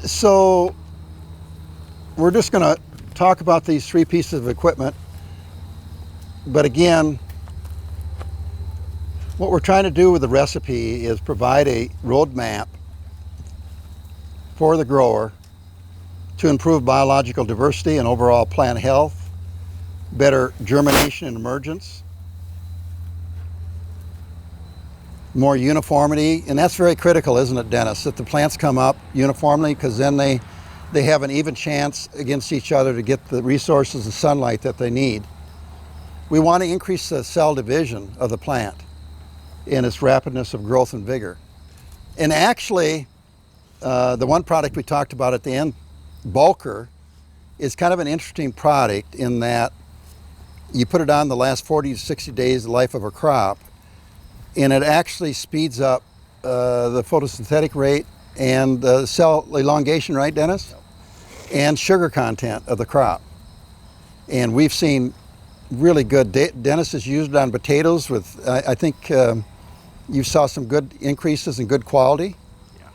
So we're just going to talk about these three pieces of equipment. But again, what we're trying to do with the recipe is provide a roadmap for the grower to improve biological diversity and overall plant health, better germination and emergence, more uniformity, and that's very critical, isn't it, Dennis, that the plants come up uniformly, because then they have an even chance against each other to get the resources of sunlight that they need. We want to increase the cell division of the plant and its rapidness of growth and vigor. And actually, the one product we talked about at the end, Bulker, is kind of an interesting product in that you put it on the last 40 to 60 days of the life of a crop, and it actually speeds up the photosynthetic rate and the cell elongation, right, Dennis? And sugar content of the crop. And we've seen really good, Dennis has used it on potatoes with, I think you saw some good increases in good quality. Yeah,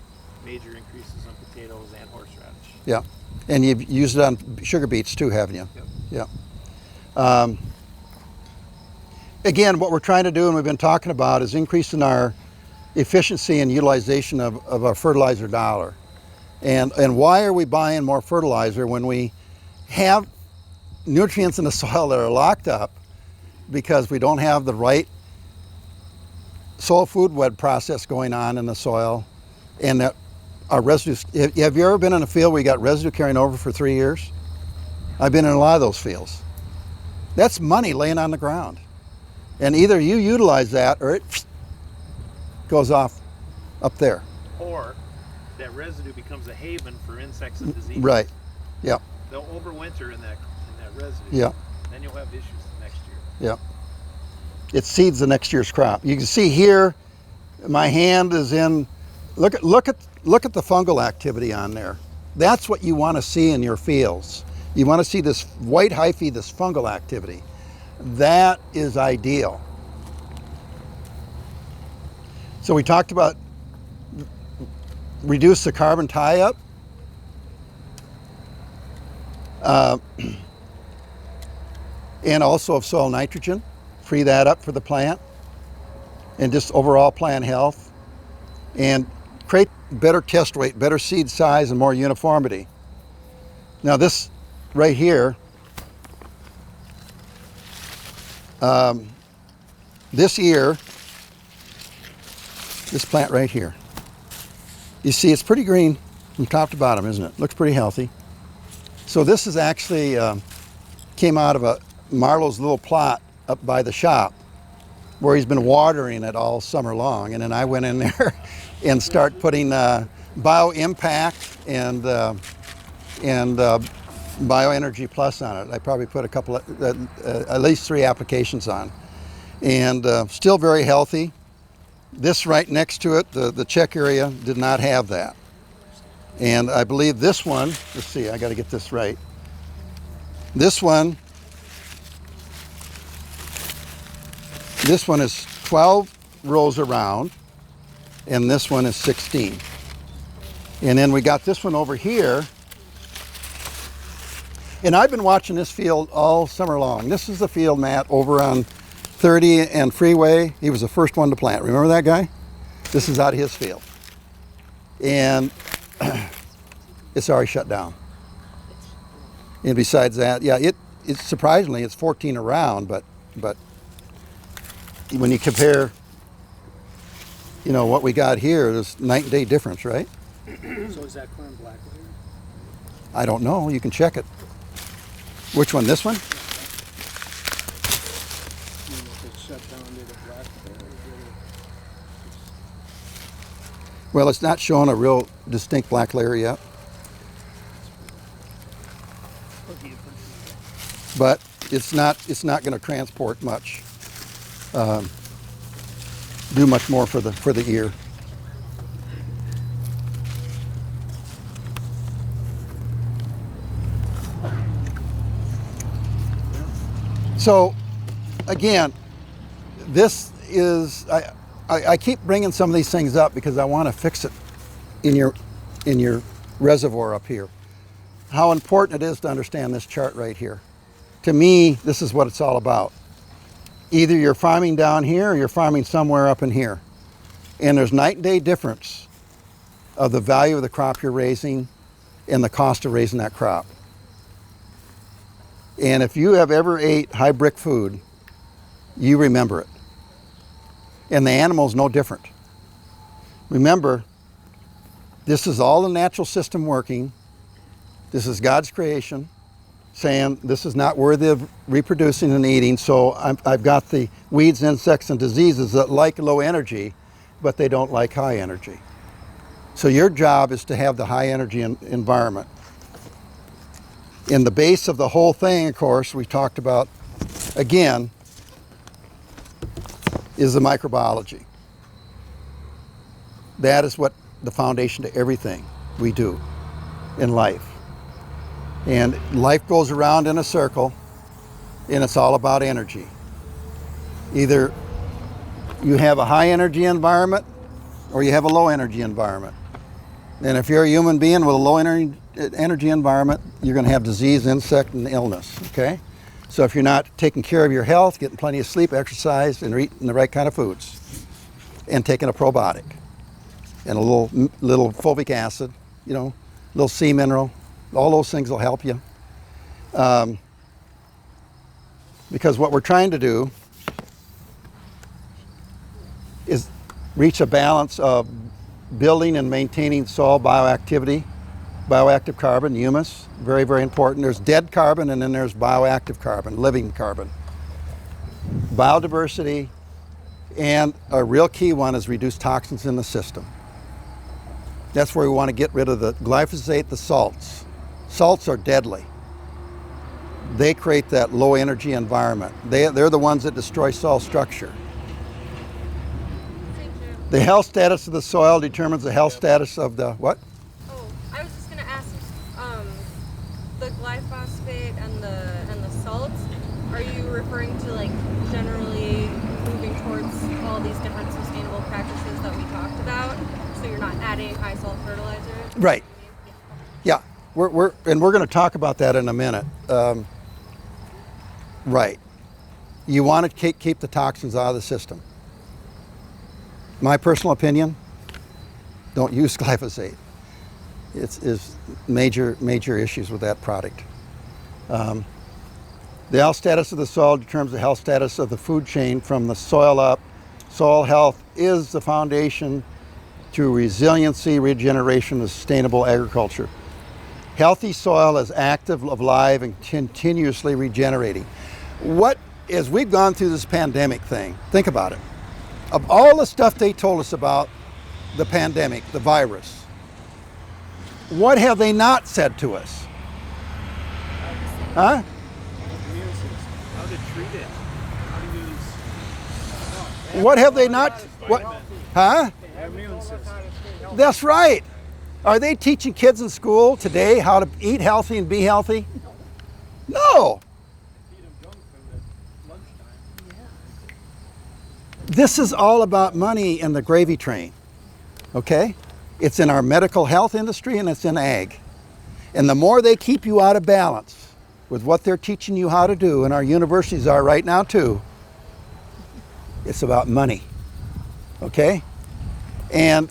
major increases on potatoes and horseradish. Yeah, and you've used it on sugar beets too, haven't you? Yep. Yeah. Again, what we're trying to do, and we've been talking about, is increasing our efficiency and utilization of our fertilizer dollar. And why are we buying more fertilizer when we have nutrients in the soil that are locked up because we don't have the right soil food web process going on in the soil, and that our residues, have you ever been in a field where you got residue carrying over for 3 years? I've been in a lot of those fields. That's money laying on the ground. And either you utilize that or it goes off up there. Or that residue becomes a haven for insects and diseases. Right. Yeah. They'll overwinter in that residue. Yeah. Then you'll have issues next year. Yeah. It seeds the next year's crop. You can see here, my hand is in. Look at the fungal activity on there. That's what you want to see in your fields. You want to see this white hyphae, this fungal activity. That is ideal. So we talked about reduce the carbon tie-up. And also of soil nitrogen, free that up for the plant, and just overall plant health, and create better test weight, better seed size, and more uniformity. Now this right here, this year, this plant right here, you see it's pretty green from top to bottom, isn't it? Looks pretty healthy. So this is actually came out of Marlowe's little plot up by the shop where he's been watering it all summer long. And then I went in there and start putting Bio Impact and Bioenergy Plus on it. I probably put a couple of, at least 3 applications on. And still very healthy. This right next to it, the check area, did not have that. And I believe this one, let's see, I got to get this right. This one is 12 rows around, and this one is 16. And then we got this one over here. And I've been watching this field all summer long. This is the field, Matt, over on 30 and Freeway. He was the first one to plant. Remember that guy? This is out of his field. And it's already shut down. And besides that, yeah, it's surprisingly, it's 14 around, but when you compare, you know, what we got here, there's night and day difference, right? So is that corn black layer? I don't know. You can check it. Which one? This one? If it's shut down to the black layer, Well, it's not showing a real distinct black layer yet. But it's not going to transport much, do much more for the ear. So again, this is, I keep bringing some of these things up because I want to fix it in your reservoir up here. How important it is to understand this chart right here. To me, this is what it's all about. Either you're farming down here or you're farming somewhere up in here. And there's night and day difference of the value of the crop you're raising and the cost of raising that crop. And if you have ever ate high brick food, you remember it. And the animal's no different. Remember, this is all the natural system working. This is God's creation saying this is not worthy of reproducing and eating, so I've got the weeds, insects, and diseases that like low energy, but they don't like high energy. So your job is to have the high energy environment. In the base of the whole thing, of course, we talked about, again, is the microbiology. That is what the foundation to everything we do in life. And life goes around in a circle, and it's all about energy. Either you have a high energy environment or you have a low energy environment. And if you're a human being with a low energy environment, you're going to have disease, insect, and illness, okay? So if you're not taking care of your health, getting plenty of sleep, exercise, and eating the right kind of foods, and taking a probiotic, and a little fulvic acid, you know, a little sea mineral, all those things will help you. Because what we're trying to do is reach a balance of building and maintaining soil bioactivity, bioactive carbon, humus, very, very important. There's dead carbon, and then there's bioactive carbon, living carbon. Biodiversity, and a real key one is reduce toxins in the system. That's where we want to get rid of the glyphosate, the salts. Salts are deadly. They create that low energy environment. They're the ones that destroy soil structure. The health status of the soil determines the health status of the what? Oh, I was just gonna ask, the glyphosate and the salts, are you referring to like generally moving towards all these different sustainable practices that we talked about? So you're not adding high salt fertilizers? Right. Yeah. We're going to talk about that in a minute. Right. You want to keep the toxins out of the system. My personal opinion, don't use glyphosate. It's major issues with that product. The health status of the soil determines the health status of the food chain from the soil up. Soil health is the foundation to resiliency, regeneration, and sustainable agriculture. Healthy soil is active, alive, and continuously regenerating. As we've gone through this pandemic thing, think about it. Of all the stuff they told us about the pandemic, the virus, what have they not said to us? Huh? How to treat it. How to use. What have they not? What? Huh? Immune system. That's right. Are they teaching kids in school today how to eat healthy and be healthy? No. This is all about money and the gravy train, okay? It's in our medical health industry and it's in ag. And the more they keep you out of balance with what they're teaching you how to do, and our universities are right now too, it's about money, okay? And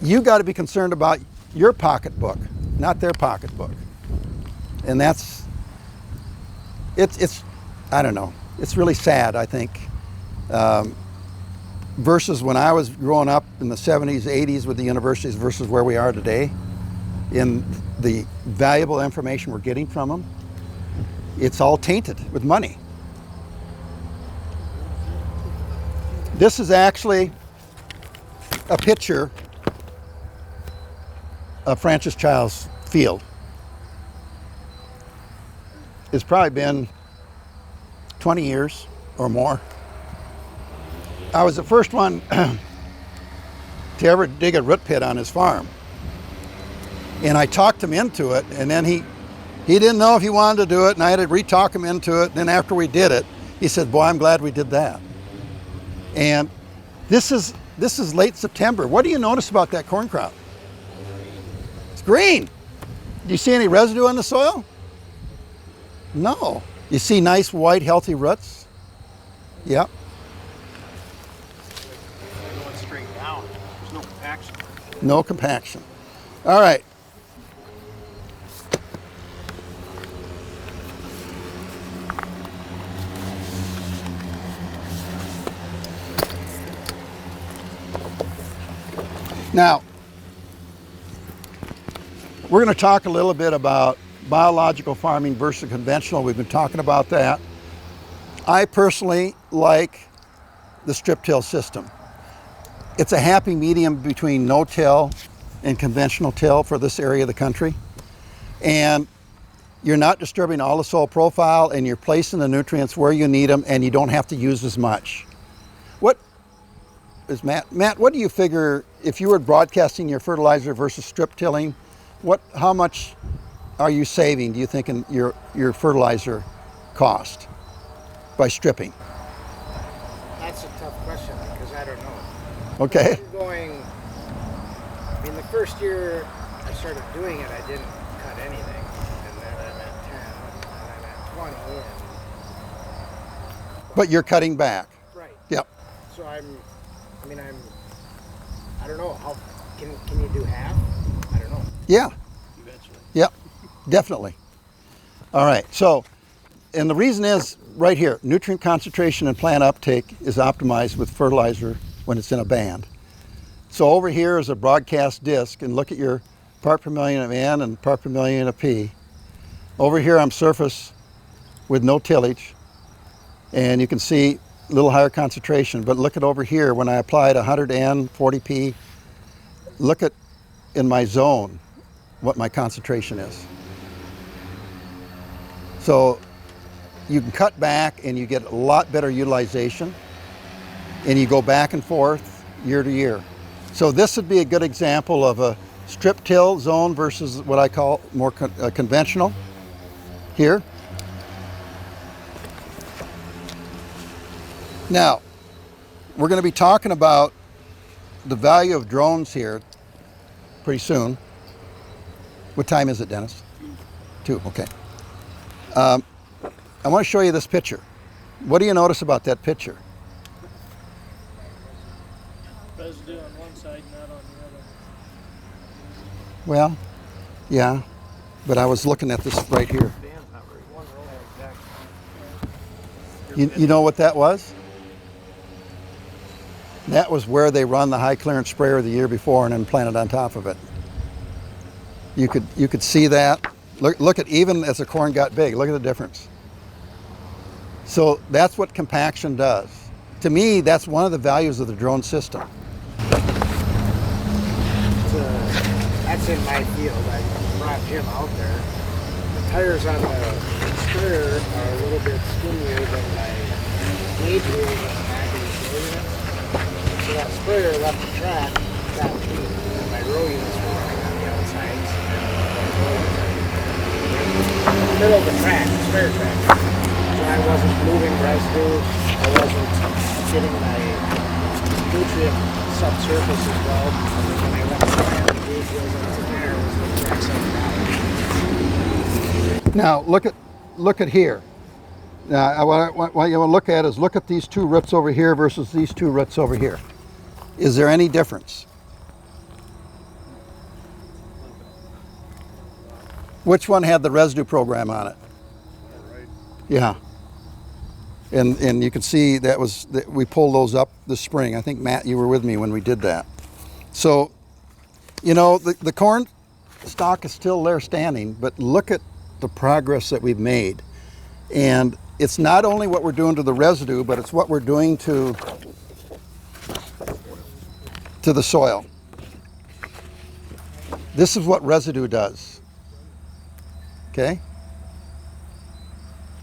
you got to be concerned about your pocketbook, not their pocketbook. And it's I don't know, it's really sad, I think. Versus when I was growing up in the 70s, 80s with the universities versus where we are today, in the valuable information we're getting from them, it's all tainted with money. This is actually a picture of Francis Child's field. It's probably been 20 years or more. I was the first one to ever dig a root pit on his farm. And I talked him into it, and then he didn't know if he wanted to do it, and I had to re-talk him into it. And then after we did it, he said, boy, I'm glad we did that. And this is late September. What do you notice about that corn crop? It's green. Do you see any residue on the soil? No. You see nice, white, healthy roots? Yep. They're going straight down. There's no compaction. No compaction. All right. Now, we're going to talk a little bit about biological farming versus conventional. We've been talking about that. I personally like the strip till system. It's a happy medium between no-till and conventional till for this area of the country. And you're not disturbing all the soil profile, and you're placing the nutrients where you need them, and you don't have to use as much. What is Matt, what do you figure if you were broadcasting your fertilizer versus strip tilling, how much are you saving, do you think, in your fertilizer cost by stripping? That's a tough question because I don't know. Okay. I mean, the first year I started doing it, I didn't cut anything. And then I'm at 10, and I'm at 20. But you're cutting back. Right. Yep. So I don't know, how, can you do half? I don't know. Yeah. Eventually. Yep. Definitely. All right. So, and the reason is right here, nutrient concentration and plant uptake is optimized with fertilizer when it's in a band. So over here is a broadcast disc, and look at your part per million of N and part per million of P. Over here I'm surface with no tillage, and you can see a little higher concentration, but look at over here when I applied 100 N, 40 P, look at in my zone what my concentration is. So you can cut back and you get a lot better utilization, and you go back and forth year to year. So this would be a good example of a strip till zone versus what I call more conventional here. Now, we're going to be talking about the value of drones here pretty soon. What time is it, Dennis? 2, okay. I want to show you this picture. What do you notice about that picture? Residue on one side, not on the other. Well, yeah, but I was looking at this right here. You know what that was? That was where they run the high clearance sprayer the year before and then planted on top of it. You could see that. Look at, even as the corn got big, look at the difference. So that's what compaction does. To me, that's one of the values of the drone system. That's in my field. I brought Jim out there. The tires on the sprayer are a little bit skinnier than my gauge wheels on the back of the row unit. So that sprayer left the track that deep, and my row units were running on the outsides. Middle of the track, the sprayer track. So I wasn't moving residue. I wasn't getting my nutrient subsurface as well. When I went to the gauge wheels into there, it was the exact same value. Now look at here. Now what you want to look at is look at these two roots over here versus these two roots over here. Is there any difference? Which one had the residue program on it? Yeah. And you can see we pulled those up this spring. I think, Matt, you were with me when we did that. So, you know, the corn stalk is still there standing, but look at the progress that we've made. And it's not only what we're doing to the residue, but it's what we're doing to the soil. This is what residue does. Okay?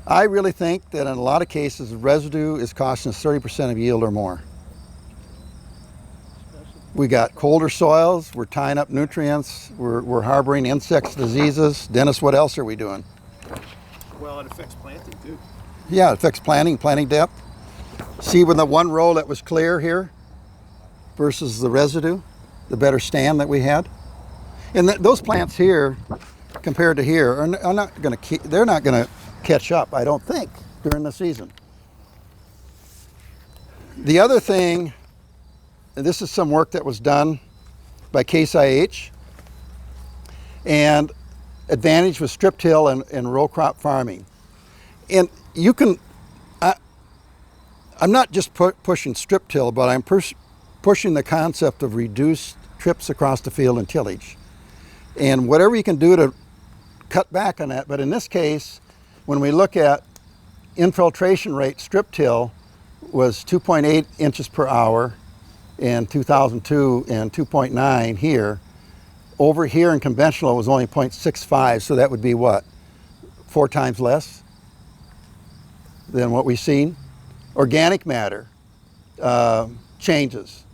I really think that in a lot of cases, residue is costing us 30% of yield or more. We got colder soils, we're tying up nutrients, we're harboring insects, diseases. Dennis, what else are we doing? Well, it affects planting too. Yeah, it affects planting depth. See when the one row that was clear here versus the residue, the better stand that we had. And those plants here, compared to here, are not going to they're not going to catch up, I don't think, during the season. The other thing, and this is some work that was done by Case IH, and advantage with strip till and row crop farming. And you can, I'm not just pushing strip till, but I'm pushing the concept of reduced trips across the field and tillage. And whatever you can do to cut back on that. But in this case, when we look at infiltration rate, strip till was 2.8 inches per hour in 2002 and 2.9 here. Over here in conventional it was only 0.65, so that would be what? 4 times less than what we've seen. Organic matter changes.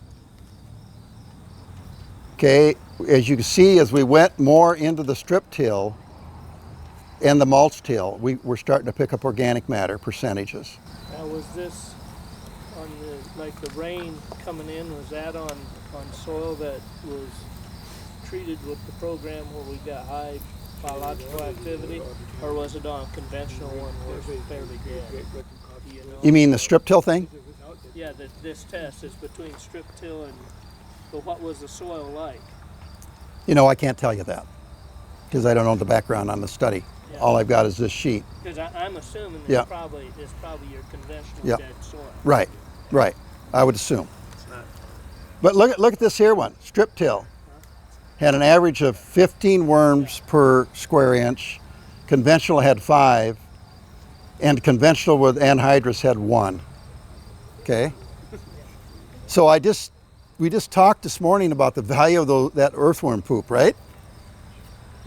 Okay, as you can see, as we went more into the strip till and the mulch till, we're starting to pick up organic matter percentages. Now was this on the, like the rain coming in, was that on soil that was treated with the program where we got high biological activity, or was it on a conventional one where it's fairly good? Do you know? You mean the strip till thing? Yeah, this test is between strip till and, but what was the soil like? You know, I can't tell you that because I don't know the background on the study. Yeah. All I've got is this sheet. Because I'm assuming Yeah. it's probably your conventional Yeah. dead soil. Right, right. I would assume. But look at this here one, strip till. Had an average of 15 worms per square inch. Conventional had 5, and conventional with anhydrous had 1. Okay. So we just talked this morning about the value of that earthworm poop, right?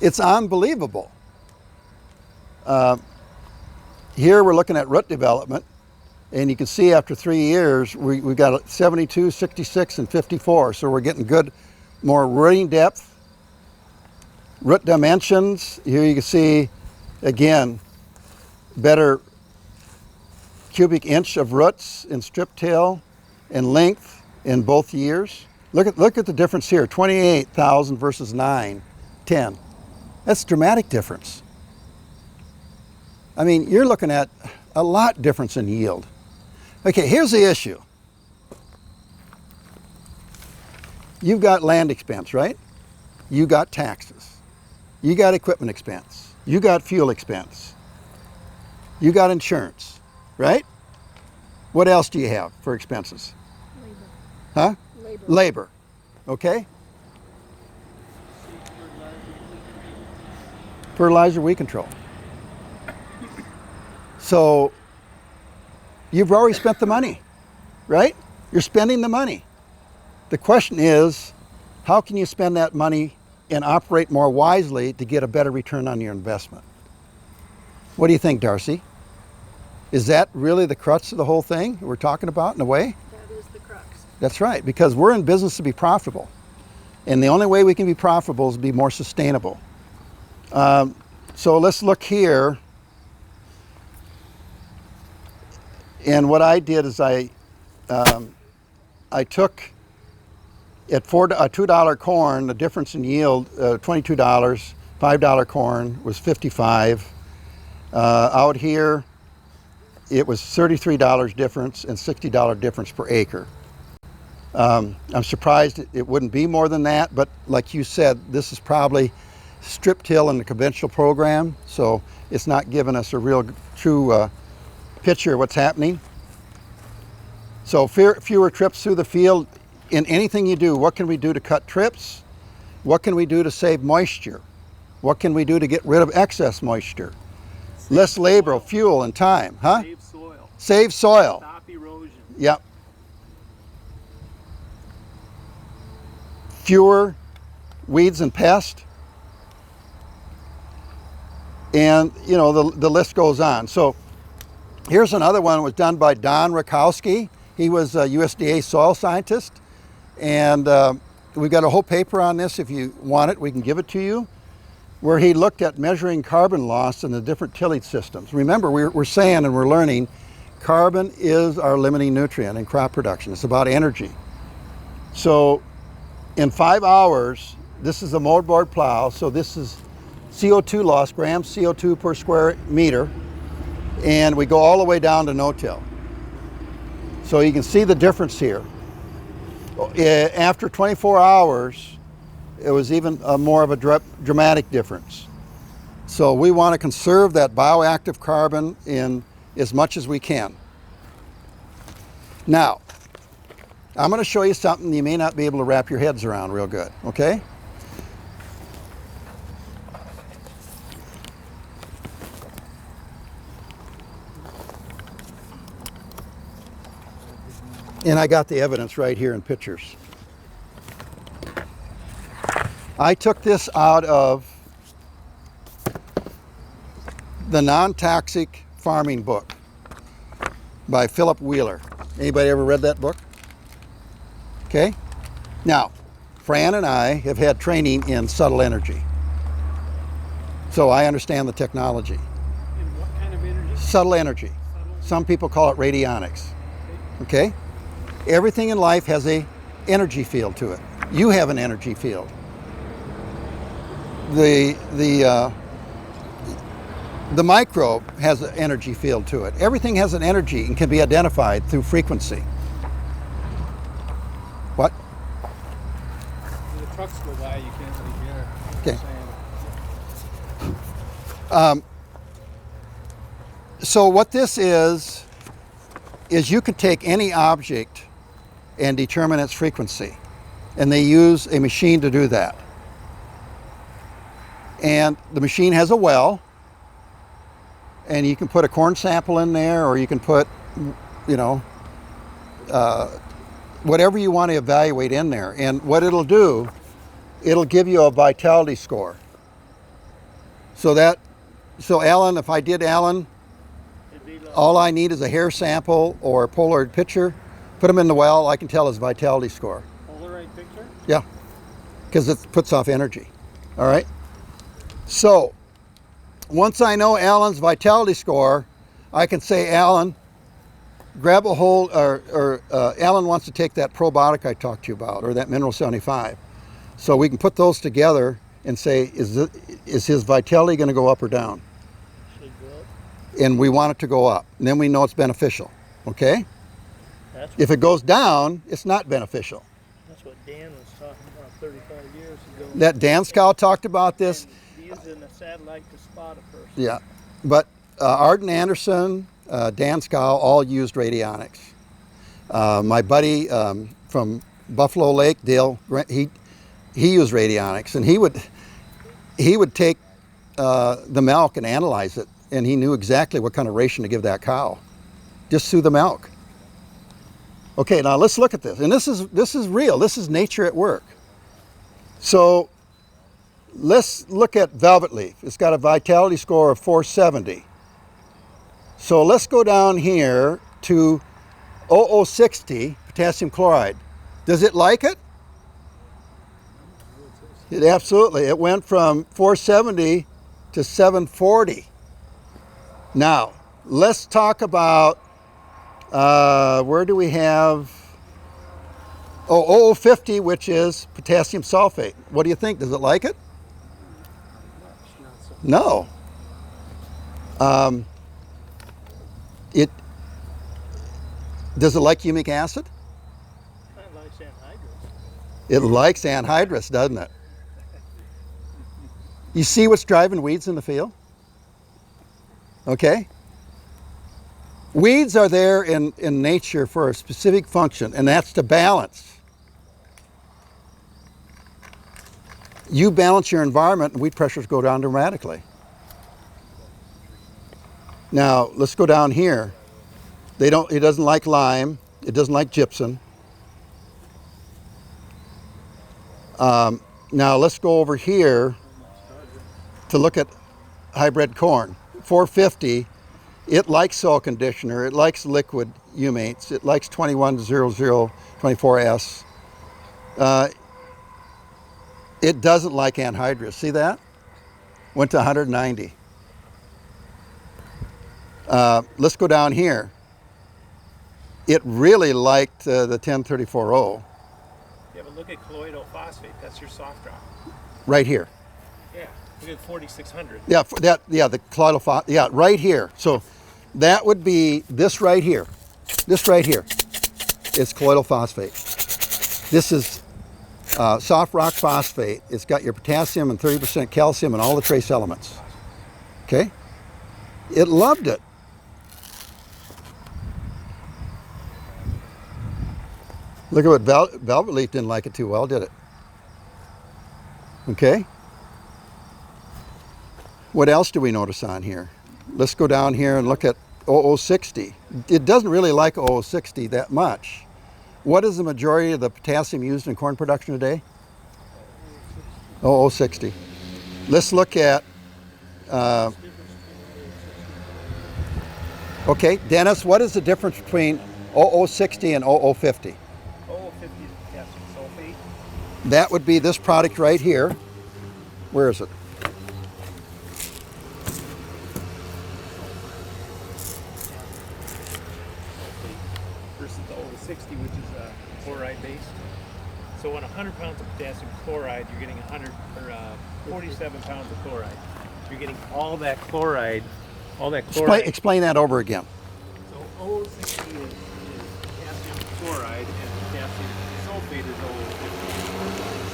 It's unbelievable. Here we're looking at root development, and you can see after 3 years we've got 72, 66, and 54. So we're getting good, more rooting depth, root dimensions. Here you can see again better cubic inch of roots in strip till and length in both years. Look at the difference here, 28,000 versus 9, 10. That's a dramatic difference. I mean, you're looking at a lot difference in yield. Okay, here's the issue. You've got land expense, right? You got taxes. You got equipment expense. You got fuel expense. You got insurance, right? What else do you have for expenses? Labor. Huh? Labor. Labor, okay? Fertilizer, weed control. So you've already spent the money, right? You're spending the money. The question is, how can you spend that money and operate more wisely to get a better return on your investment? What do you think, Darcy? Is that really the crux of the whole thing we're talking about in a way? That is the crux. That's right, because we're in business to be profitable. And the only way we can be profitable is to be more sustainable. So let's look here. And what I did is I took at $2 corn, the difference in yield, $22, $5 corn was 55. Out here, it was $33 difference and $60 difference per acre. I'm surprised it wouldn't be more than that, but like you said, this is probably strip till in the conventional program, so it's not giving us a real true picture of what's happening. So fewer trips through the field. In anything you do, what can we do to cut trips? What can we do to save moisture? What can we do to get rid of excess moisture? Less labor, fuel, and time, huh? Save soil. Save soil. Stop erosion. Yep. Fewer weeds and pests. And, you know, the list goes on. So here's another one that was done by Don Rakowski. He was a USDA soil scientist. And we've got a whole paper on this. If you want it, we can give it to you, where he looked at measuring carbon loss in the different tillage systems. Remember, we're saying and we're learning carbon is our limiting nutrient in crop production. It's about energy. So in 5 hours, this is a moldboard plow, so this is CO2 loss, grams CO2 per square meter, and we go all the way down to no-till. So you can see the difference here. After 24 hours, it was even more of a dramatic difference. So we want to conserve that bioactive carbon in as much as we can. Now, I'm going to show you something you may not be able to wrap your heads around real good, okay? And I got the evidence right here in pictures. I took this out of the Non-Toxic Farming book by Philip Wheeler. Anybody ever read that book? Okay. Now, Fran and I have had training in subtle energy. So I understand the technology. In what kind of energy? Subtle energy. Some people call it radionics. Okay? Everything in life has a energy field to it. You have an energy field. The microbe has an energy field to it. Everything has an energy and can be identified through frequency. What? When the trucks go by, you can't really hear. Okay. So what this is you can take any object and determine its frequency. And they use a machine to do that. And the machine has a well, and you can put a corn sample in there, or you can put, whatever you want to evaluate in there. And what it'll do, it'll give you a vitality score. So Alan, if I did Alan, all I need is a hair sample or a Polaroid picture, put them in the well, I can tell his vitality score. Polaroid picture? Yeah, because it puts off energy, all right? So, once I know Alan's vitality score, I can say, Alan, grab a hold, or Alan wants to take that probiotic I talked to you about, or that Mineral 75. So we can put those together and say, is his vitality going to go up or down? Should go up. And we want it to go up. And then we know it's beneficial, okay? If it goes down, it's not beneficial. That's what Dan was talking about 35 years ago. That Dan Scout talked about this. And using a satellite to spot a person. Yeah, but Arden Anderson, Dan Scow, all used radionics. My buddy from Buffalo Lake, Dale, he used radionics, and he would take the milk and analyze it, and he knew exactly what kind of ration to give that cow, just through the milk. Okay, now let's look at this, and this is real. This is nature at work. So let's look at velvet leaf. It's got a vitality score of 470. So let's go down here to 0060 potassium chloride. Does it like it? It absolutely. It went from 470 to 740. Now, let's talk about, where do we have? 0050, which is potassium sulfate. What do you think? Does it like it? No. Does it like humic acid? Kind of like anhydrous. It likes anhydrous, doesn't it? You see what's driving weeds in the field? Okay? Weeds are there in nature for a specific function, and that's to balance. You balance your environment and weed pressures go down dramatically. Now, let's go down here. It doesn't like lime. It doesn't like gypsum. Now, let's go over here to look at hybrid corn. 450, it likes soil conditioner. It likes liquid humates. It likes 210024S. It doesn't like anhydrous. See that? Went to 190. Let's go down here. It really liked the 10340. Yeah, but look at colloidal phosphate. That's your soft rock. Right here. Yeah. Look at 4600. Yeah, the colloidal yeah, right here. So that would be this right here. This right here is colloidal phosphate. This is soft rock phosphate. It's got your potassium and 30% calcium and all the trace elements. Okay? It loved it. Look at what Velvet Leaf didn't like it too well, did it? Okay? What else do we notice on here? Let's go down here and look at 0060. It doesn't really like 0060 that much. What is the majority of the potassium used in corn production today? 0060. Let's look at, okay, Dennis, what is the difference between 0060 and 0050? 0050 is potassium sulfate. That would be this product right here. Where is it? Versus the 0060, which is chloride based. So on 100 pounds of potassium chloride, you're getting 47 pounds of chloride. You're getting all that chloride. Explain that over again. So 060 is potassium chloride and potassium sulfate is 050.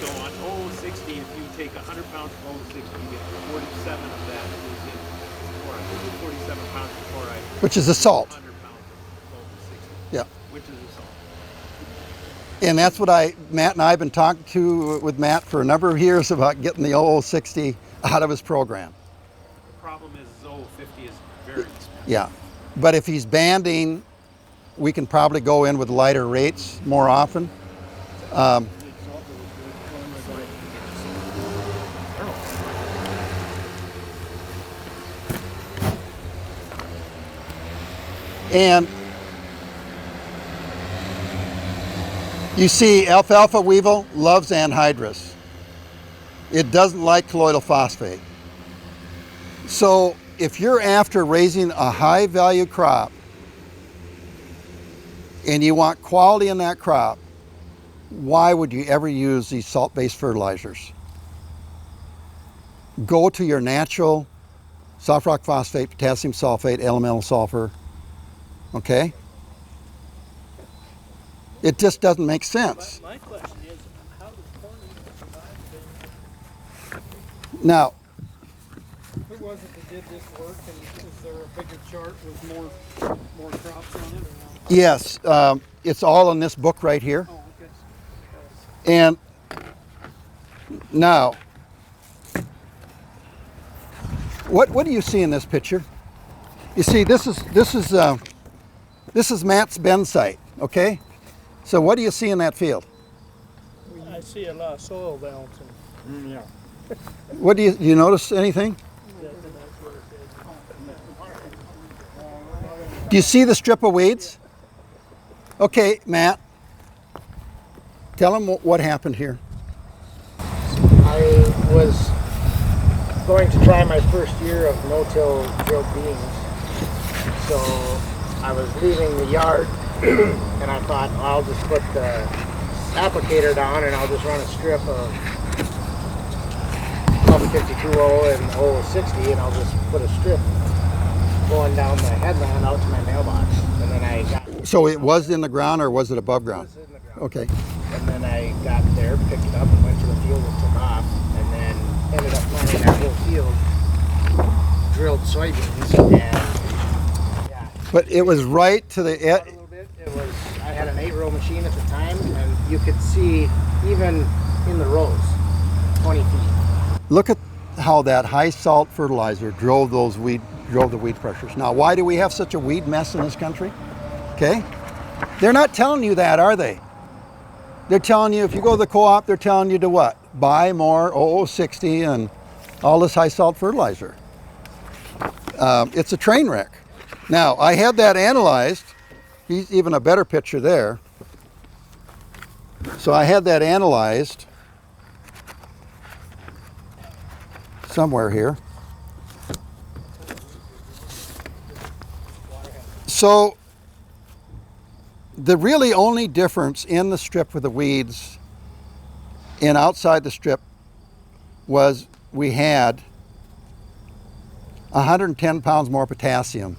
So on 060, if you take 100 pounds of 060, you get 47 of that is in chloride. 47 pounds of chloride. Which is the salt. 100 pounds of 060. Yeah. Which is a salt. And that's what Matt and I have been talking with Matt for a number of years about getting the 0060 out of his program. The problem is 050 is very expensive. Yeah. But if he's banding, we can probably go in with lighter rates more often. And you see, alfalfa weevil loves anhydrous. It doesn't like colloidal phosphate. So if you're after raising a high value crop and you want quality in that crop, why would you ever use these salt-based fertilizers? Go to your natural soft rock phosphate, potassium sulfate, elemental sulfur, okay? It just doesn't make sense. My question is, how does corn even survive then? Now, Who was it that did this work, and is there a bigger chart with more crops on it or not? yes, it's all in this book right here. Oh, okay. And now, what do you see in this picture? You see, this is Matt's bend site, okay? So what do you see in that field? I see a lot of soil balancing. Yeah. What do you notice anything? Do you see the strip of weeds? Okay, Matt, tell him what happened here. I was going to try my first year of no-till drilled beans. So I was leaving the yard and I thought, well, I'll just put the applicator down and I'll just run a strip of 52.0 and 060 and I'll just put a strip going down the headland out to my mailbox. And then I got... So it was in the ground or was it above ground? It was in the ground. Okay. And then I got there, picked it up and went to the field and took off. And then ended up planting that whole field, drilled soybeans, and yeah. But it was right to the A little bit. It was. I had an 8-row machine at the time, and you could see even in the rows, 20 feet. Look at how that high salt fertilizer drove the weed pressures. Now, why do we have such a weed mess in this country? Okay, they're not telling you that, are they? They're telling you if you go to the co-op, they're telling you to what? Buy more 0060 and all this high salt fertilizer. It's a train wreck. Now, I had that analyzed. He's even a better picture there. So I had that analyzed somewhere here. So the really only difference in the strip with the weeds and outside the strip was we had 110 pounds more potassium.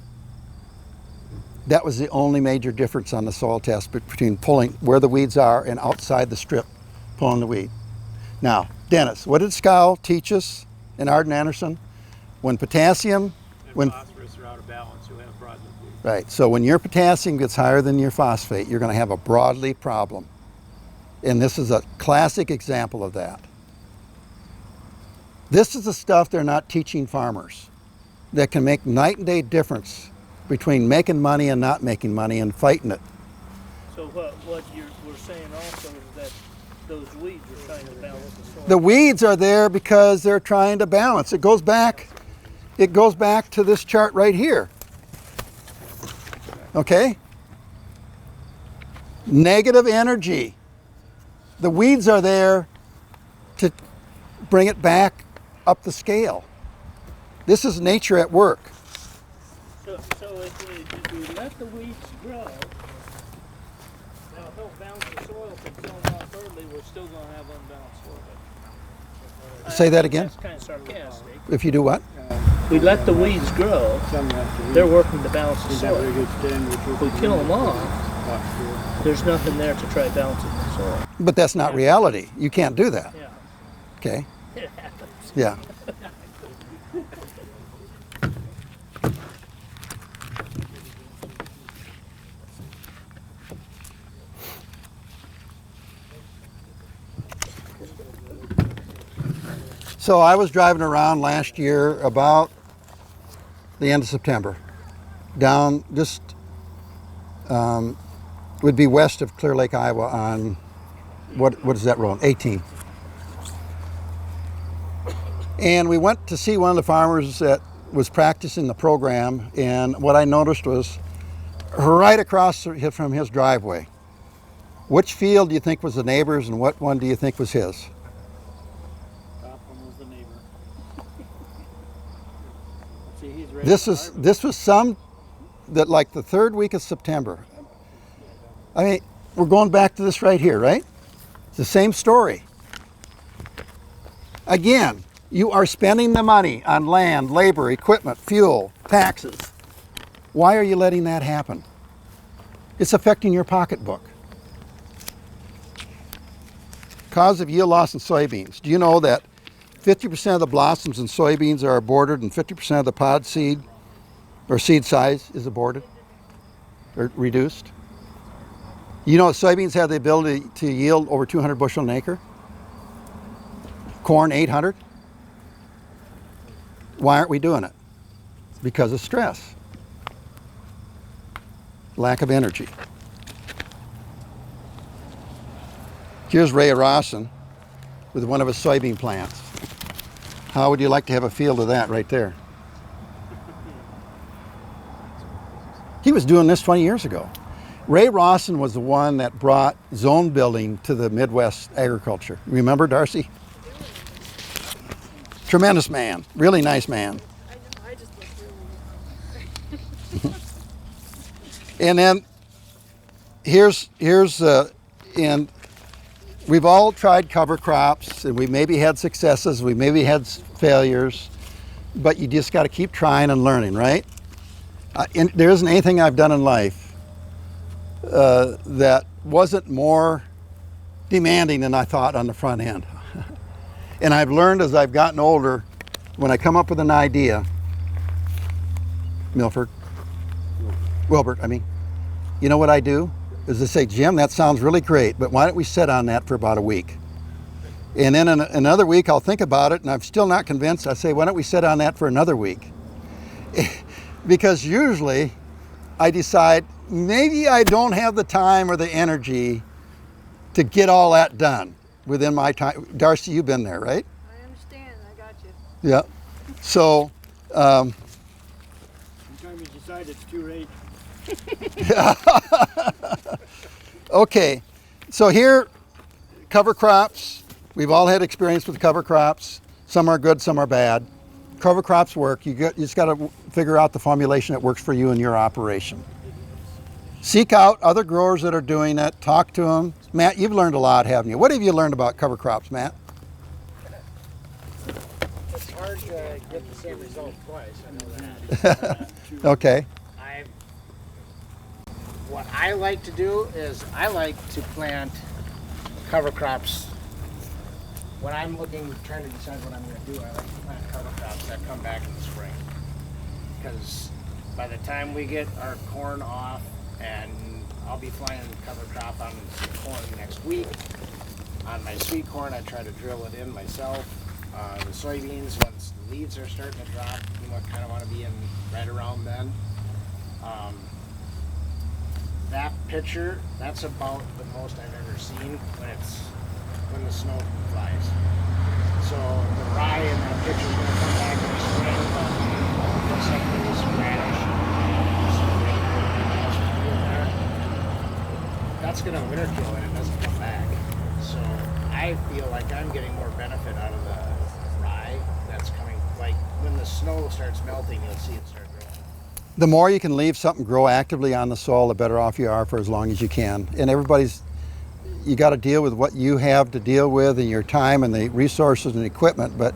That was the only major difference on the soil test between pulling where the weeds are and outside the strip pulling the weed. Now, Dennis, what did Scow teach us in Arden Anderson? When potassium, And phosphorus are out of balance, you'll have broadleaf weed. right, so when your potassium gets higher than your phosphate, you're going to have a broadleaf problem. And this is a classic example of that. This is the stuff they're not teaching farmers that can make night and day difference between making money and not making money and fighting it. So what we're saying also is that those weeds are trying to balance the soil. The weeds are there because they're trying to balance. It goes back to this chart right here. Okay? Negative energy. The weeds are there to bring it back up the scale. This is nature at work. So if we let the weeds grow, they'll help balance the soil. If it's sown off early, we're still going to have unbalanced soil. Say that again? That's kind of sarcastic. If you do what? We let the weeds grow, they're working to balance the soil. If we kill them off, there's nothing there to try balancing the soil. But that's not reality. You can't do that. Yeah, Okay? it happens. Yeah. So I was driving around last year about the end of September, down just would be west of Clear Lake, Iowa on what is that road? 18. And we went to see one of the farmers that was practicing the program, and what I noticed was right across from his driveway. Which field do you think was the neighbor's and what one do you think was his? Top one was the neighbor. See, he's ready. This was some that like the third week of September. I mean, we're going back to this right here, right? It's the same story. Again, you are spending the money on land, labor, equipment, fuel, taxes. Why are you letting that happen? It's affecting your pocketbook. Cause of yield loss in soybeans. Do you know that 50% of the blossoms in soybeans are aborted and 50% of the pod seed or seed size is aborted or reduced? You know soybeans have the ability to yield over 200 bushel an acre? Corn 800? Why aren't we doing it? Because of stress. Lack of energy. Here's Ray Rawson with one of his soybean plants. How would you like to have a field of that right there? He was doing this 20 years ago. Ray Rawson was the one that brought zone building to the Midwest agriculture. Remember, Darcy? Tremendous man, really nice man. I just look really And then here's and we've all tried cover crops, and we maybe had successes, we maybe had failures, but you just got to keep trying and learning, right? And there isn't anything I've done in life that wasn't more demanding than I thought on the front end. And I've learned as I've gotten older, when I come up with an idea, Wilbert, I mean, you know what I do? Is to say, Jim, that sounds really great, but why don't we sit on that for about a week? And then in another week, I'll think about it, and I'm still not convinced. I say, why don't we sit on that for another week? Because usually I decide maybe I don't have the time or the energy to get all that done within my time. Darcy, you've been there, right? I understand. I got you. Yeah. So, Every time you decide it's too late. okay. So here, cover crops. We've all had experience with cover crops. Some are good, some are bad. Cover crops work. You just got to figure out the formulation that works for you and your operation. seek out other growers that are doing it, talk to them. Matt, you've learned a lot, haven't you? What have you learned about cover crops, Matt? It's hard to get the same result twice, I know that. Okay. What I like to do is I like to plant cover crops. When I'm trying to decide what I'm going to do, I like to plant cover crops that come back in the spring. Because by the time we get our corn off, and I'll be flying cover crop on corn next week. On my sweet corn, I try to drill it in myself. The soybeans, once the leaves are starting to drop, you kind of want to be in right around then. That picture, that's about the most I've ever seen when the snow flies. So the rye in that picture is going to come back in the spring, but it looks like there's some radish, some else in there. That's going to winter kill it, it doesn't come back. So I feel like I'm getting more benefit out of the rye that's coming, like when the snow starts melting, you'll see it start growing. The more you can leave something grow actively on the soil, the better off you are for as long as you can. And you got to deal with what you have to deal with and your time and the resources and equipment, but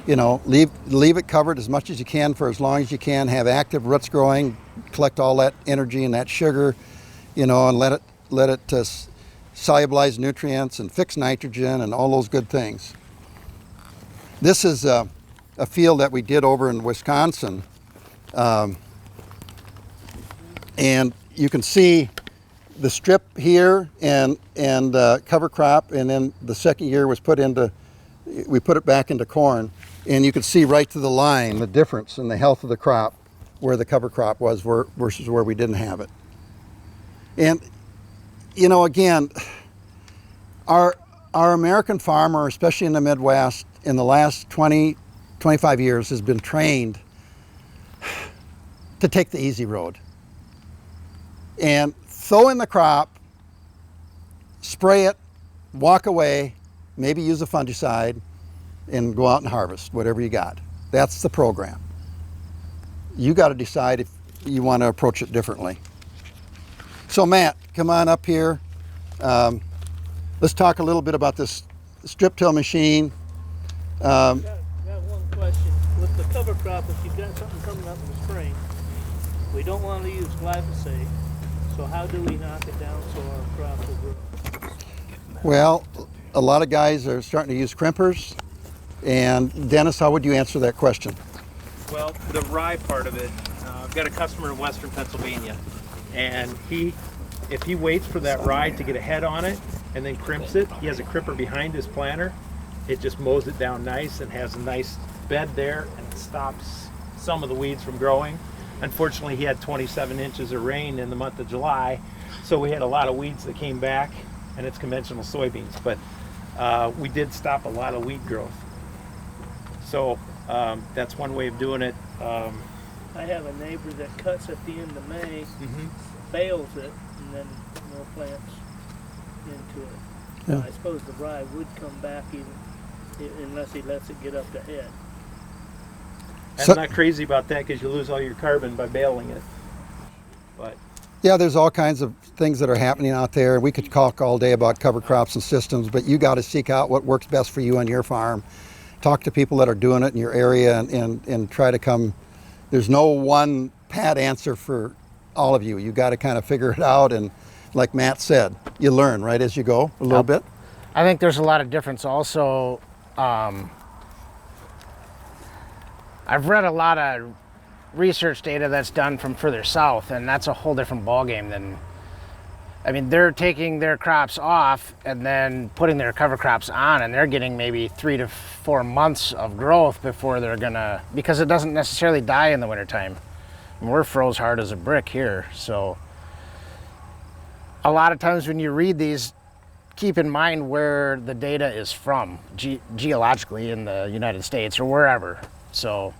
leave it covered as much as you can for as long as you can. Have active roots growing, collect all that energy and that sugar, and let it solubilize nutrients and fix nitrogen and all those good things. This is a field that we did over in Wisconsin. And you can see the strip here and cover crop, and then the second year we put it back into corn, and you can see right to the line the difference in the health of the crop where the cover crop was versus where we didn't have it. And again, our American farmer, especially in the Midwest, in the last 25 years has been trained to take the easy road. And throw in the crop, spray it, walk away, maybe use a fungicide, and go out and harvest whatever you got. That's the program. You got to decide if you want to approach it differently. So Matt, come on up here. Let's talk a little bit about this strip till machine. Got one question. With the cover crop, if you've got something coming up in the spring, we don't want to use glyphosate. So how do we knock it down so our crop will grow? Well, a lot of guys are starting to use crimpers. And Dennis, how would you answer that question? Well, the rye part of it, I've got a customer in Western Pennsylvania, and if he waits for that rye to get a head on it and then crimps it, he has a crimper behind his planter. It just mows it down nice and has a nice bed there, and it stops some of the weeds from growing. Unfortunately, he had 27 inches of rain in the month of July, so we had a lot of weeds that came back, and it's conventional soybeans, but we did stop a lot of weed growth. So that's one way of doing it. I have a neighbor that cuts at the end of May, bales it, and then no plants into it. Yeah. I suppose the rye would come back unless he lets it get up to head. I'm not crazy about that because you lose all your carbon by baling it. But yeah, there's all kinds of things that are happening out there. We could talk all day about cover crops and systems, but you got to seek out what works best for you on your farm. Talk to people that are doing it in your area and try to come. There's no one pat answer for all of you. You got to kind of figure it out, and like Matt said, you learn right as you go a little bit. I think there's a lot of difference also. I've read a lot of research data that's done from further south, and that's a whole different ballgame than, they're taking their crops off and then putting their cover crops on, and they're getting maybe 3 to 4 months of growth before they're gonna, because it doesn't necessarily die in the wintertime. We're froze hard as a brick here, so a lot of times when you read these, keep in mind where the data is from, geologically in the United States or wherever. So,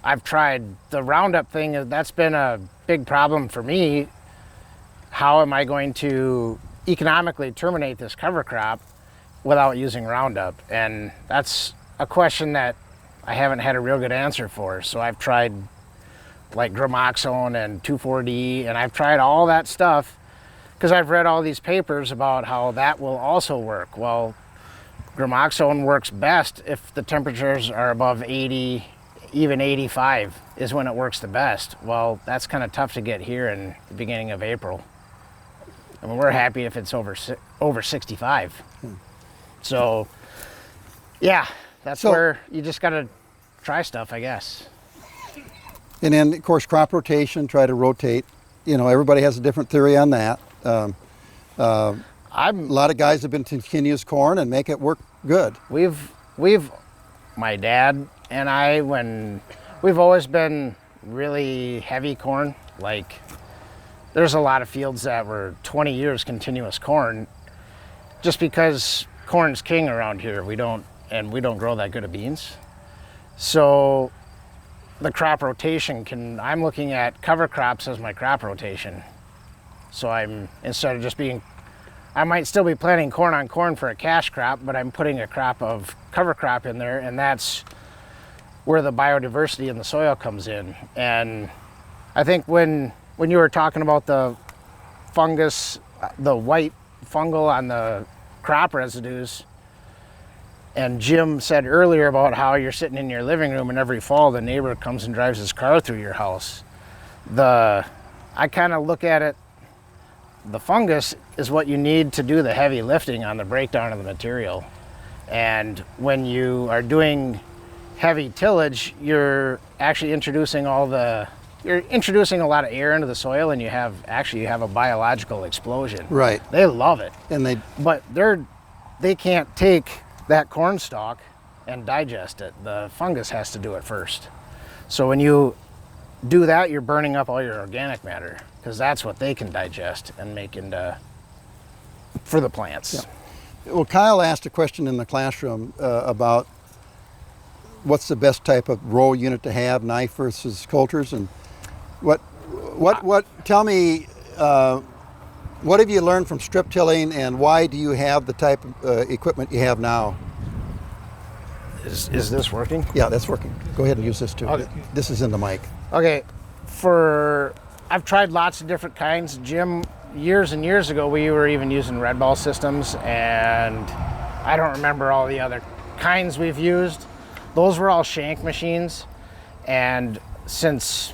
I've tried the Roundup thing. That's been a big problem for me. How am I going to economically terminate this cover crop without using Roundup? And that's a question that I haven't had a real good answer for. So I've tried like gramoxone and 2,4-D, and I've tried all that stuff because I've read all these papers about how that will also work. Well, gramoxone works best if the temperatures are above 80, even 85 is when it works the best. Well, that's kind of tough to get here in the beginning of April. I mean, we're happy if it's over 65. So, yeah, that's where you just got to try stuff, I guess. And then, of course, crop rotation, try to rotate. You know, everybody has a different theory on that. A lot of guys have been continuous corn and make it work good. My dad and I, we've always been really heavy corn. Like, there's a lot of fields that were 20 years continuous corn, just because corn's king around here. We don't grow that good of beans. So the crop rotation I'm looking at cover crops as my crop rotation. So instead of just I might still be planting corn on corn for a cash crop, but I'm putting a crop of cover crop in there, and that's where the biodiversity in the soil comes in. And I think when you were talking about the fungus, the white fungal on the crop residues, and Jim said earlier about how you're sitting in your living room and every fall the neighbor comes and drives his car through your house. I kind of look at it, the fungus is what you need to do the heavy lifting on the breakdown of the material. And when you are doing heavy tillage, you're actually introducing you're introducing a lot of air into the soil, and you have a biological explosion. Right. They love it. But they can't take that corn stalk and digest it. The fungus has to do it first. So when you do that, you're burning up all your organic matter, because that's what they can digest and make for the plants. Yeah. Well, Kyle asked a question in the classroom about what's the best type of row unit to have, knife versus coulters, and tell me, what have you learned from strip tilling, and why do you have the type of equipment you have now? Is this working? Yeah, that's working. Go ahead and use this too. Okay. This is in the mic. Okay, I've tried lots of different kinds. Jim, years and years ago, we were even using red ball systems, and I don't remember all the other kinds we've used. Those were all shank machines, and since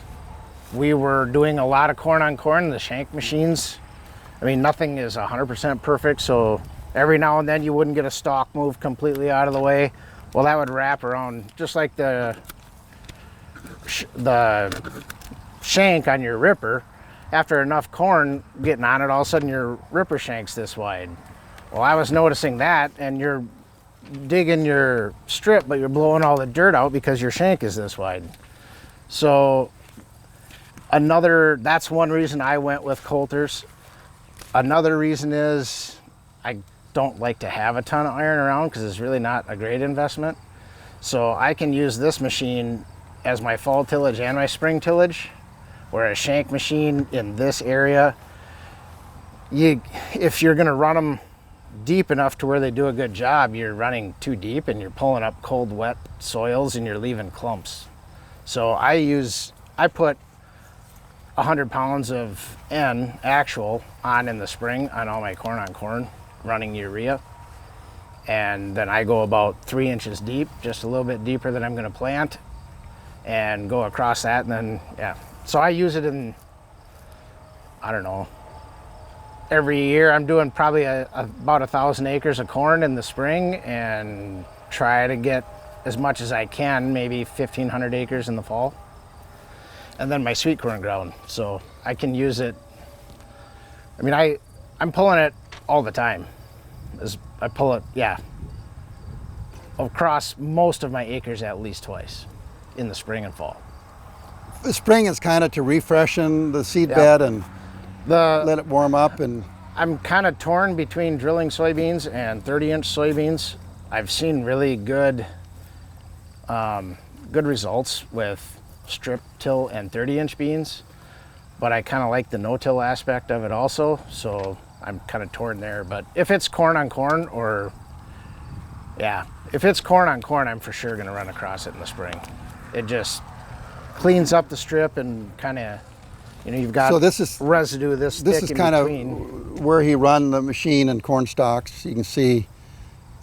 we were doing a lot of corn on corn, the shank machines, I mean, nothing is 100% perfect, so every now and then you wouldn't get a stalk move completely out of the way. Well, that would wrap around, just like the shank on your ripper. After enough corn getting on it, all of a sudden your ripper shank's this wide. Well, I was noticing that, and you're digging your strip, but you're blowing all the dirt out because your shank is this wide. So that's one reason I went with coulters. Another reason is I don't like to have a ton of iron around because it's really not a great investment. So I can use this machine as my fall tillage and my spring tillage, where a shank machine in this area, if you're gonna run them deep enough to where they do a good job, you're running too deep and you're pulling up cold, wet soils and you're leaving clumps. So I put 100 pounds of N actual on in the spring on all my corn on corn, running urea. And then I go about 3 inches deep, just a little bit deeper than I'm gonna plant, and go across that, and then, yeah. So I use it in, I don't know, every year I'm doing probably about 1,000 acres of corn in the spring, and try to get as much as I can, maybe 1,500 acres in the fall. And then my sweet corn ground, so I can use it. I mean, I'm pulling it all the time. I pull it, yeah, across most of my acres at least twice in the spring and fall. The spring is kind of to refreshen the seed bed and let it warm up. And I'm kind of torn between drilling soybeans and 30-inch soybeans. I've seen really good results with strip till and 30-inch beans, but I kind of like the no-till aspect of it also, so I'm kind of torn there. But if it's corn on corn, if it's corn on corn, I'm for sure going to run across it in the spring. cleans up the strip and kind of, you've got So this is residue this thick is in kind between. of where he run the machine and corn stalks. You can see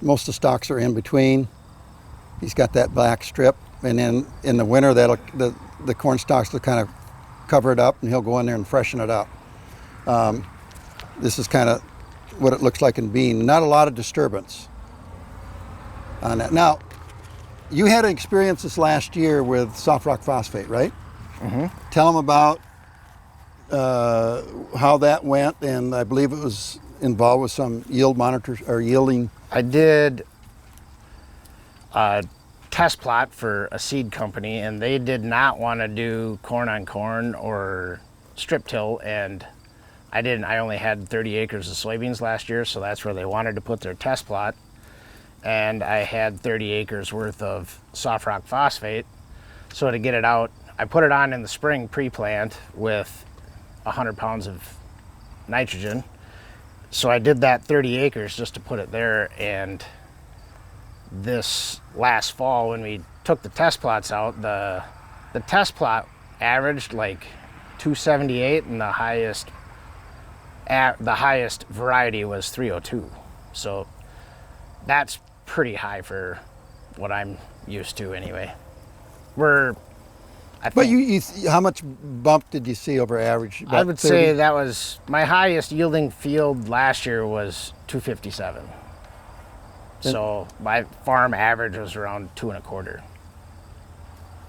most of the stalks are in between. He's got that black strip, and then in the winter the corn stalks will kind of cover it up, and he'll go in there and freshen it up. This is kind of what it looks like in bean. Not a lot of disturbance on that. Now, you had an experience this last year with soft rock phosphate, right? Mm-hmm. Tell them about how that went, and I believe it was involved with some yield monitors or yielding. I did a test plot for a seed company, and they did not want to do corn on corn or strip till, and I didn't. I only had 30 acres of soybeans last year, so that's where they wanted to put their test plot. And I had 30 acres worth of soft rock phosphate. So to get it out, I put it on in the spring pre-plant with 100 pounds of nitrogen. So I did that 30 acres just to put it there, and this last fall when we took the test plots out, the test plot averaged like 278, and the highest variety was 302. So that's pretty high for what I'm used to anyway. But how much bump did you see over average? I would say that was my highest yielding field last year was 257. So my farm average was around 2.25.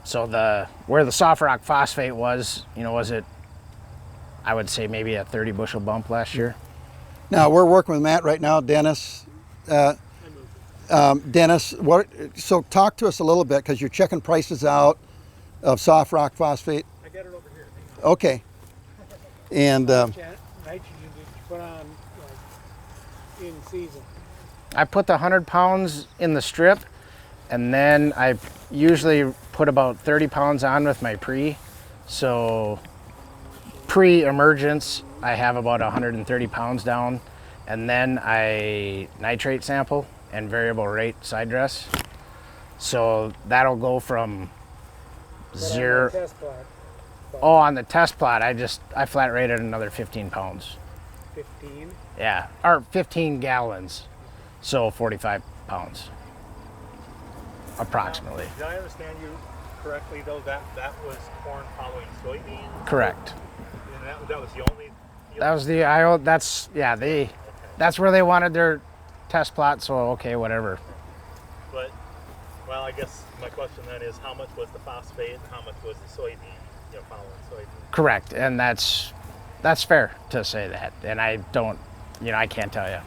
So where the soft rock phosphate was, was it, I would say maybe a 30 bushel bump last year. Now we're working with Matt right now, Dennis. Dennis, so talk to us a little bit, because you're checking prices out of soft rock phosphate. I got it over here. Okay. And Nitrogen did you put on in season? I put the 100 pounds in the strip, and then I usually put about 30 pounds on with my pre. So pre-emergence, I have about 130 pounds down, and then I nitrate sample and variable rate side dress. So that'll go from zero. On the test plot, I flat rated another 15 pounds. 15? Yeah, or 15 gallons. So 45 pounds, approximately. Did I understand you correctly, though, that was corn following soybeans? Correct. And that was the only... That was that's where they wanted their test plot, so okay, whatever. But, well, I guess my question then is, how much was the phosphate and how much was the soybean, following soybean? Correct, and that's fair to say that, and I don't, I can't tell you.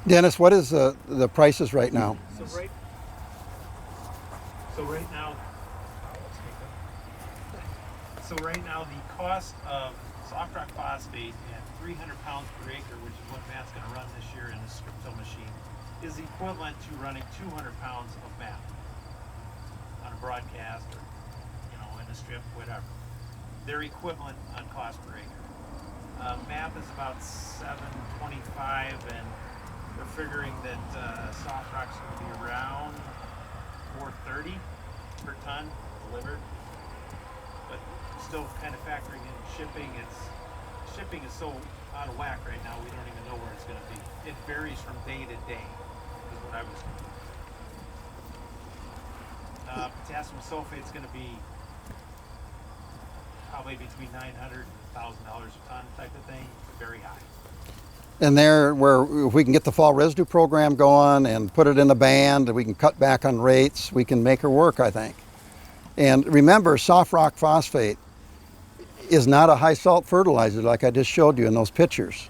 Dennis, what is the prices right now? So right now the cost of soft rock phosphate at 300 pounds per acre, which is what Matt's going to run this year in the strip till machine, is equivalent to running 200 pounds of MAP on a broadcast or in a strip, whatever. They're equivalent on cost per acre. MAP is about $7.25, and we're figuring that soft rock's going to be around $4.30 per ton delivered. But still kind of factoring in shipping, shipping is so out of whack right now, we don't even know where it's going to be. It varies from day to day, is what I was thinking. Potassium sulfate is going to be probably between $900 and $1,000 a ton type of thing, very high. And if we can get the fall residue program going and put it in a band, and we can cut back on rates, we can make her work, I think. And remember, soft rock phosphate is not a high salt fertilizer like I just showed you in those pictures.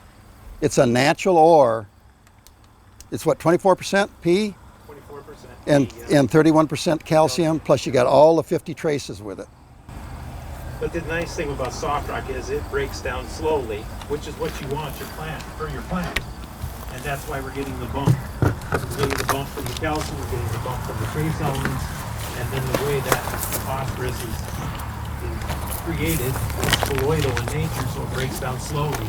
It's a natural ore. It's what, 24% P? 24% and 31% calcium, plus you got all the 50 traces with it. But the nice thing about soft rock is it breaks down slowly, which is what you want your plant. And that's why we're getting the bump. We're getting the bump from the calcium, we're getting the bump from the trace elements, and then the way that phosphorus is created, it's colloidal in nature, so it breaks down slowly.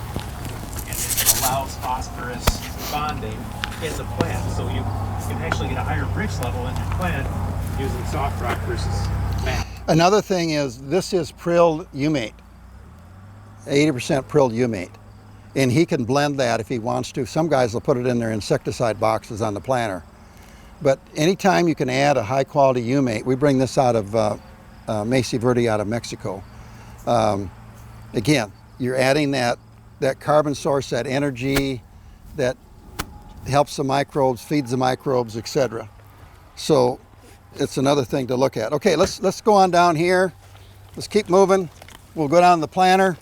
And it allows phosphorus bonding in the plant. So you can actually get a higher brix level in your plant using soft rock versus MAP. Another thing is this is prilled humate, 80% prilled humate. And he can blend that if he wants to. Some guys will put it in their insecticide boxes on the planter. But anytime you can add a high quality humate, we bring this out of Mesa Verde out of Mexico. Again, you're adding that carbon source, that energy that helps the microbes, feeds the microbes, etc. So it's another thing to look at. Okay, let's go on down here. Let's keep moving. We'll go down to the planter.